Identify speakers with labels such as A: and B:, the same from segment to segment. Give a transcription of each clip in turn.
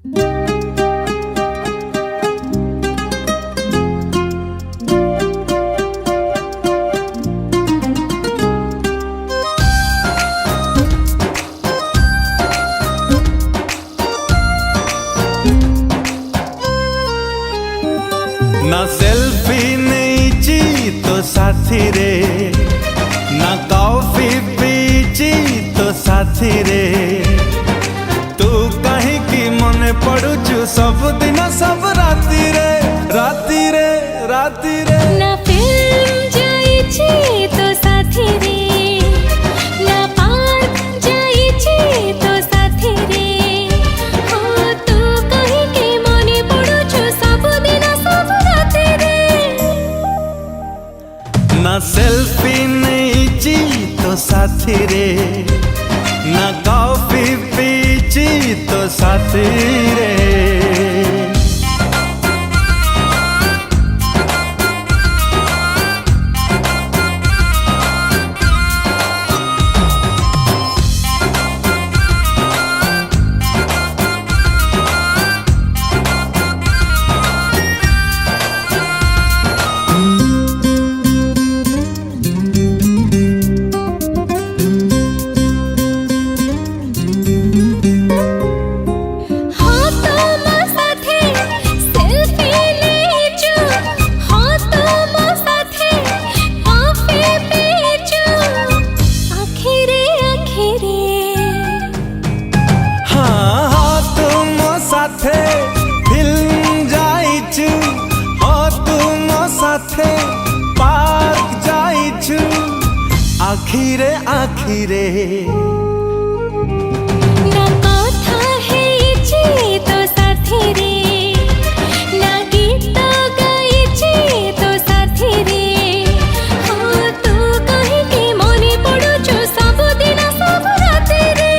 A: ना सेल्फी नीची तो साथी रे, ना कॉफी पीची तो साथी रे। तू कहीं की मने पड़ुचु सब दिन सब राती रे, राती रे, राती रे।
B: ना फिल्म जाइची तो साथी रे, ना पार्क जाइची तो साथी रे। हो तू कहीं की मने पड़ुचु सब दिन सब राती रे।
A: ना सेल्फी नीची तो साथी रे, ना कॉफी पीची तो साथी रे। फिल्म जाइछु हो तुम साथे, पार्क जाइछु आखिरे आखिरे।
B: ना कथा हेची तो साथी रे, ना गीत गाइची तो साथी रे। हो तू कहीं की मने पड़ुचु सब दिन सब राती रे।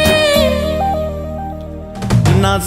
A: ना